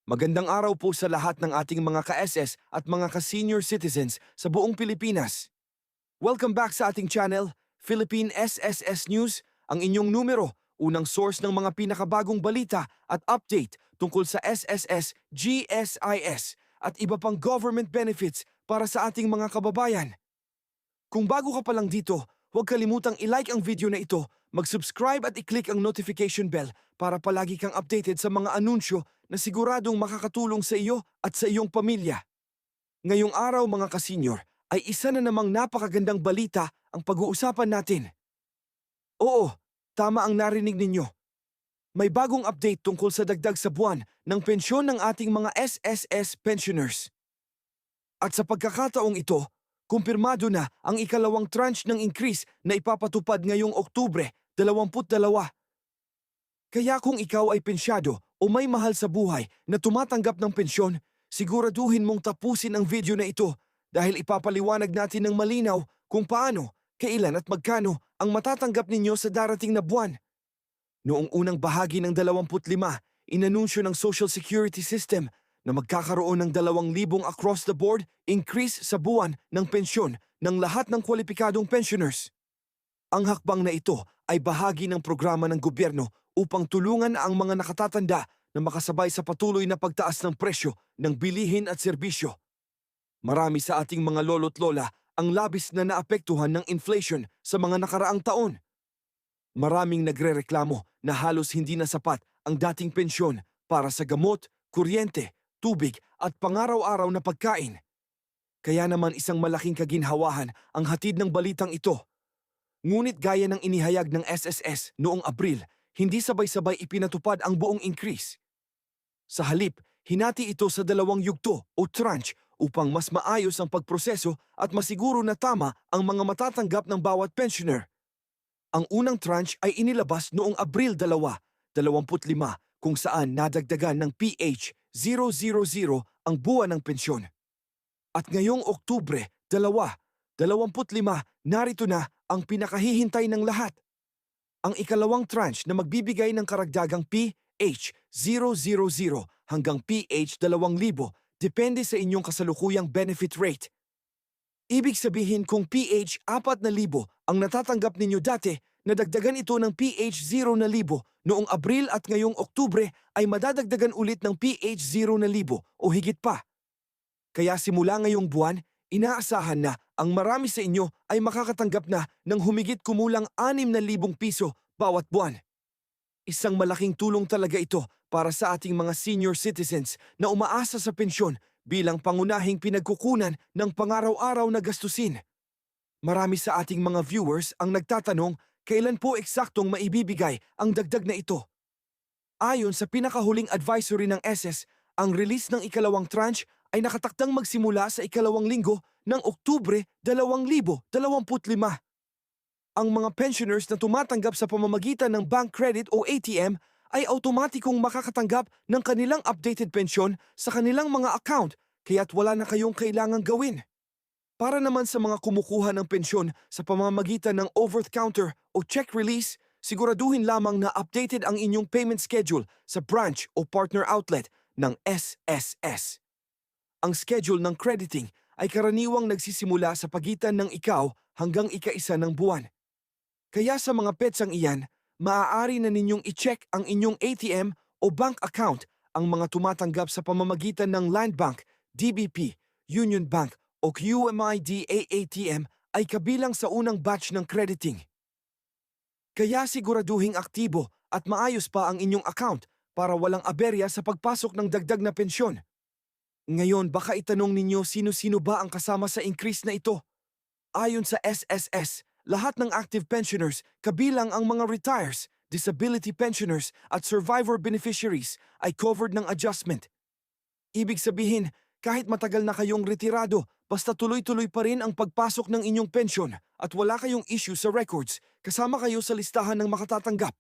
Magandang araw po sa lahat ng ating mga ka-SS at mga ka-senior citizens sa buong Pilipinas. Welcome back sa ating channel, Philippine SSS News, ang inyong numero, unang source ng mga pinakabagong balita at update tungkol sa SSS, GSIS at iba pang government benefits para sa ating mga kababayan. Kung bago ka pa lang dito, huwag kalimutang i-like ang video na ito, mag-subscribe at i-click ang notification bell para palagi kang updated sa mga anunsyo na siguradong makakatulong sa iyo at sa iyong pamilya. Ngayong araw mga kasenyor, ay isa na namang napakagandang balita ang pag-uusapan natin. Oo, tama ang narinig ninyo. May bagong update tungkol sa dagdag sa buwan ng pensyon ng ating mga SSS pensioners. At sa pagkakataong ito, kumpirmado na ang ikalawang tranche ng increase na ipapatupad ngayong Oktubre 22. Kaya kung ikaw ay pensyado o may mahal sa buhay na tumatanggap ng pensyon, siguraduhin mong tapusin ang video na ito dahil ipapaliwanag natin ng malinaw kung paano, kailan at magkano ang matatanggap ninyo sa darating na buwan. Noong unang bahagi ng 25, inanunsyo ng Social Security System na magkakaroon ng 2,000 across the board increase sa buwan ng pensyon ng lahat ng kwalipikadong pensioners. Ang hakbang na ito ay bahagi ng programa ng gobyerno upang tulungan ang mga nakatatanda na makasabay sa patuloy na pagtaas ng presyo ng bilihin at serbisyo. Marami sa ating mga lolo't lola ang labis na naapektuhan ng inflation sa mga nakaraang taon. Maraming nagrereklamo na halos hindi na sapat ang dating pensyon para sa gamot, kuryente, tubig at pangaraw-araw na pagkain. Kaya naman isang malaking kaginhawahan ang hatid ng balitang ito. Ngunit gaya ng inihayag ng SSS noong Abril, hindi sabay-sabay ipinatupad ang buong increase. Sa halip, hinati ito sa 2 yugto o tranche upang mas maayos ang pagproseso at masiguro na tama ang mga matatanggap ng bawat pensioner. Ang unang tranche ay inilabas noong Abril 2, 25 kung saan nadagdagan ng PH 000 ang buwan ng pensyon. At ngayong Oktubre 2, 25, narito na ang pinakahihintay ng lahat. Ang ikalawang tranche na magbibigay ng karagdagang PH 000 hanggang PH 2,000 depende sa inyong kasalukuyang benefit rate. Ibig sabihin kung PH 4,000 ang natatanggap ninyo dati, nadagdagan ito ng PH 0,000 noong Abril at ngayong Oktubre ay madadagdagan ulit ng PH 0,000 o higit pa. Kaya simula ngayong buwan, inaasahan na ang marami sa inyo ay makakatanggap na ng humigit kumulang 6,000 piso bawat buwan. Isang malaking tulong talaga ito para sa ating mga senior citizens na umaasa sa pensyon bilang pangunahing pinagkukunan ng pangaraw-araw na gastusin. Marami sa ating mga viewers ang nagtatanong kailan po eksaktong maibibigay ang dagdag na ito. Ayon sa pinakahuling advisory ng SS, ang release ng ikalawang tranche ay nakatakdang magsimula sa ikalawang linggo ng Oktubre 2025. Ang mga pensioners na tumatanggap sa pamamagitan ng bank credit o ATM ay automatikong makakatanggap ng kanilang updated pensyon sa kanilang mga account kaya't wala na kayong kailangang gawin. Para naman sa mga kumukuha ng pensyon sa pamamagitan ng over-the-counter o check release, siguraduhin lamang na updated ang inyong payment schedule sa branch o partner outlet ng SSS. Ang schedule ng crediting ay karaniwang nagsisimula sa pagitan ng ikaw hanggang ika-1 ng buwan. Kaya sa mga petsang iyan, maaari na ninyong i-check ang inyong ATM o bank account ang mga tumatanggap sa pamamagitan ng Land Bank, DBP, Union Bank o QMID AATM ay kabilang sa unang batch ng crediting. Kaya siguraduhing aktibo at maayos pa ang inyong account para walang aberya sa pagpasok ng dagdag na pensyon. Ngayon baka itanong ninyo sino-sino ba ang kasama sa increase na ito? Ayon sa SSS, lahat ng active pensioners kabilang ang mga retires, disability pensioners at survivor beneficiaries ay covered ng adjustment. Ibig sabihin, kahit matagal na kayong retirado, basta tuloy-tuloy pa rin ang pagpasok ng inyong pensyon at wala kayong issue sa records, kasama kayo sa listahan ng makatatanggap.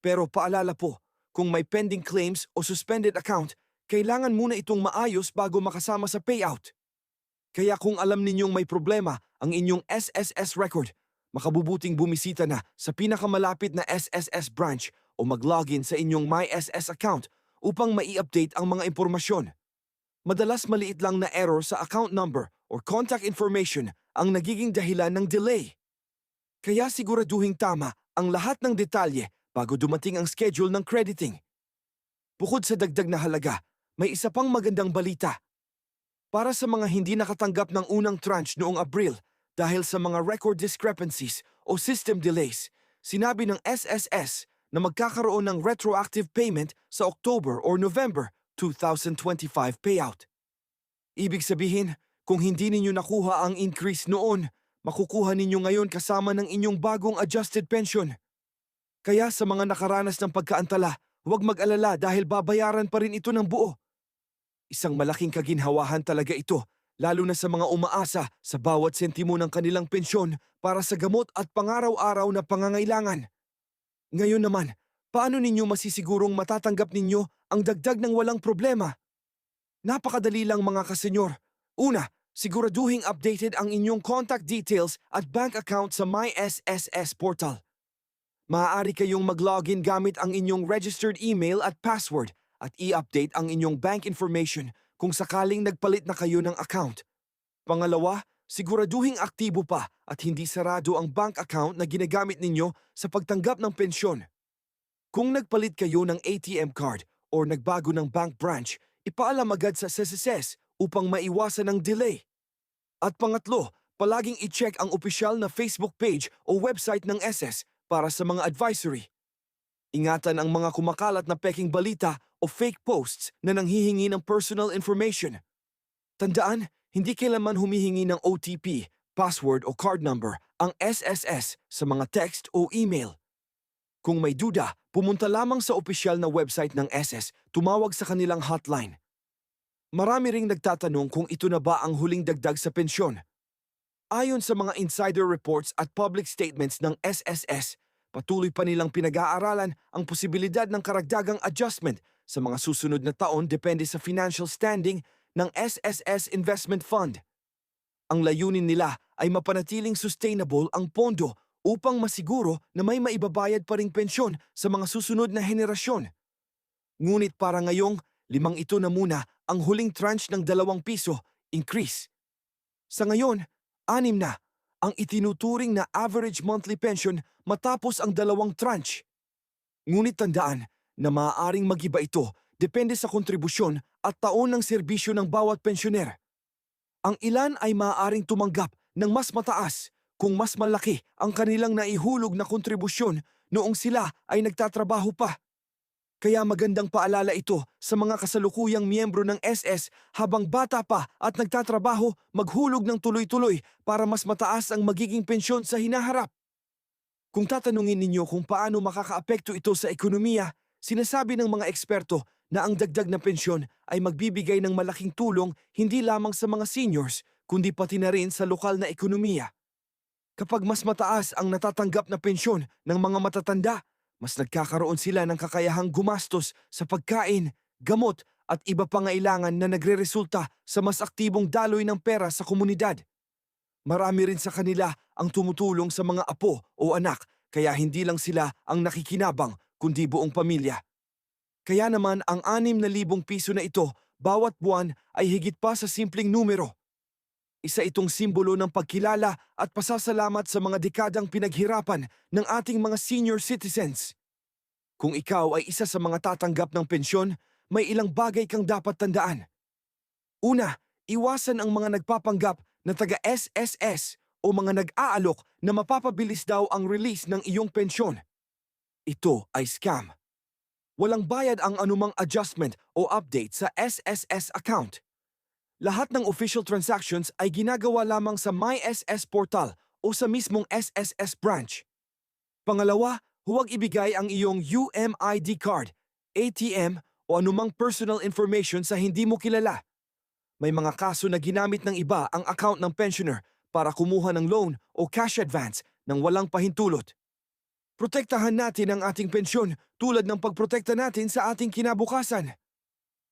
Pero paalala po, kung may pending claims o suspended account, kailangan muna itong maayos bago makasama sa payout. Kaya kung alam ninyong may problema ang inyong SSS record, makabubuting bumisita na sa pinakamalapit na SSS branch o mag-login sa inyong MySS account upang mai-update ang mga impormasyon. Madalas maliit lang na error sa account number or contact information ang nagiging dahilan ng delay. Kaya siguraduhing tama ang lahat ng detalye bago dumating ang schedule ng crediting. Bukod sa dagdag na halaga, may isa pang magandang balita. Para sa mga hindi nakatanggap ng unang tranche noong Abril dahil sa mga record discrepancies o system delays, sinabi ng SSS na magkakaroon ng retroactive payment sa October or November 2025 payout. Ibig sabihin, kung hindi ninyo nakuha ang increase noon, makukuha ninyo ngayon kasama ng inyong bagong adjusted pension. Kaya sa mga nakaranas ng pagkaantala, huwag mag-alala dahil babayaran pa rin ito ng buo. Isang malaking kaginhawahan talaga ito, lalo na sa mga umaasa sa bawat sentimo ng kanilang pensyon para sa gamot at pangaraw-araw na pangangailangan. Ngayon naman, paano ninyo masisigurong matatanggap ninyo ang dagdag ng walang problema? Napakadali lang mga kasenyor. Una, siguraduhing updated ang inyong contact details at bank account sa MySSS portal. Maaari kayong mag-login gamit ang inyong registered email at password at i-update ang inyong bank information kung sakaling nagpalit na kayo ng account. Pangalawa, siguraduhing aktibo pa at hindi sarado ang bank account na ginagamit ninyo sa pagtanggap ng pensyon. Kung nagpalit kayo ng ATM card o nagbago ng bank branch, ipaalam agad sa SSS upang maiwasan ang delay. At pangatlo, palaging i-check ang opisyal na Facebook page o website ng SS para sa mga advisory. Ingatan ang mga kumakalat na peking balita o fake posts na nanghihingi ng personal information. Tandaan, hindi kailanman humihingi ng OTP, password o card number ang SSS sa mga text o email. Kung may duda, pumunta lamang sa opisyal na website ng SS, tumawag sa kanilang hotline. Marami ring nagtatanong kung ito na ba ang huling dagdag sa pensyon. Ayon sa mga insider reports at public statements ng SSS, patuloy pa nilang pinag-aaralan ang posibilidad ng karagdagang adjustment sa mga susunod na taon depende sa financial standing ng SSS Investment Fund. Ang layunin nila ay mapanatiling sustainable ang pondo upang masiguro na may maibabayad pa ring pensyon sa mga susunod na henerasyon. Ngunit para ngayong, 5 ito na muna ang huling tranche ng ₱2 increase. Sa ngayon, 6 na ang itinuturing na average monthly pension matapos ang 2 tranche. Ngunit tandaan na maaaring mag-iba ito depende sa kontribusyon at taon ng serbisyo ng bawat pensyoner. Ang ilan ay maaaring tumanggap ng mas mataas kung mas malaki ang kanilang naihulog na kontribusyon noong sila ay nagtatrabaho pa. Kaya magandang paalala ito sa mga kasalukuyang miyembro ng SS habang bata pa at nagtatrabaho, maghulog ng tuloy-tuloy para mas mataas ang magiging pensyon sa hinaharap. Kung tatanungin ninyo kung paano makakaapekto ito sa ekonomiya, sinasabi ng mga eksperto na ang dagdag na pensyon ay magbibigay ng malaking tulong hindi lamang sa mga seniors kundi pati na rin sa lokal na ekonomiya. Kapag mas mataas ang natatanggap na pensyon ng mga matatanda, mas nagkakaroon sila ng kakayahang gumastos sa pagkain, gamot at iba pang pangailangan na nagreresulta sa mas aktibong daloy ng pera sa komunidad. Marami rin sa kanila ang tumutulong sa mga apo o anak kaya hindi lang sila ang nakikinabang kundi buong pamilya. Kaya naman ang ₱6,000 na ito bawat buwan ay higit pa sa simpleng numero. Isa itong simbolo ng pagkilala at pasasalamat sa mga dekadang pinaghirapan ng ating mga senior citizens. Kung ikaw ay isa sa mga tatanggap ng pensyon, may ilang bagay kang dapat tandaan. Una, iwasan ang mga nagpapanggap na taga-SSS o mga nag-aalok na mapapabilis daw ang release ng iyong pensyon. Ito ay scam. Walang bayad ang anumang adjustment o update sa SSS account. Lahat ng official transactions ay ginagawa lamang sa MySS portal o sa mismong SSS branch. Pangalawa, huwag ibigay ang iyong UMID card, ATM o anumang personal information sa hindi mo kilala. May mga kaso na ginamit ng iba ang account ng pensioner para kumuha ng loan o cash advance nang walang pahintulot. Protektahan natin ang ating pensyon tulad ng pagprotekta natin sa ating kinabukasan.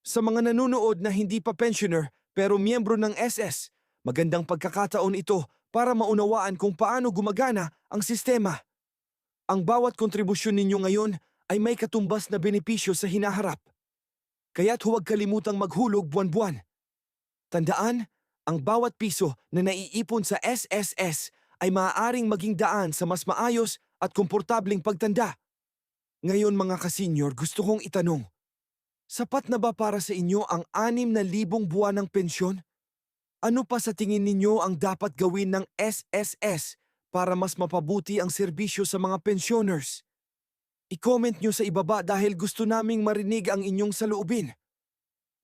Sa mga nanonood na hindi pa pensioner pero miyembro ng SS, magandang pagkakataon ito para maunawaan kung paano gumagana ang sistema. Ang bawat kontribusyon ninyo ngayon ay may katumbas na benepisyo sa hinaharap. Kaya't huwag kalimutang maghulog buwan-buwan. Tandaan, ang bawat piso na naiipon sa SSS ay maaaring maging daan sa mas maayos at komportabling pagtanda. Ngayon mga ka-senior, gusto kong itanong, sapat na ba para sa inyo ang 6,000 buwan ng pensyon? Ano pa sa tingin ninyo ang dapat gawin ng SSS para mas mapabuti ang serbisyo sa mga pensioners? I-comment nyo sa ibaba dahil gusto naming marinig ang inyong saloobin.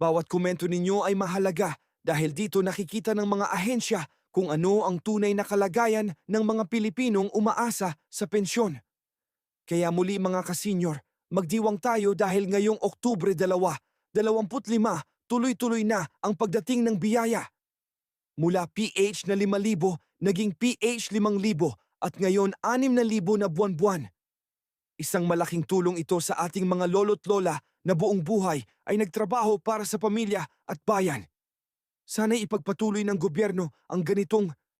Bawat komento ninyo ay mahalaga dahil dito nakikita ng mga ahensya kung ano ang tunay na kalagayan ng mga Pilipinong umaasa sa pensyon. Kaya muli mga ka-senior, magdiwang tayo dahil ngayong Oktubre 2, 25, tuloy-tuloy na ang pagdating ng biyaya. Mula PH na 5,000 naging PH 5,000 at ngayon 6,000 na buwan-buwan. Isang malaking tulong ito sa ating mga lolo't lola na buong buhay ay nagtrabaho para sa pamilya at bayan. Sana'y ipagpatuloy ng gobyerno ang ganitong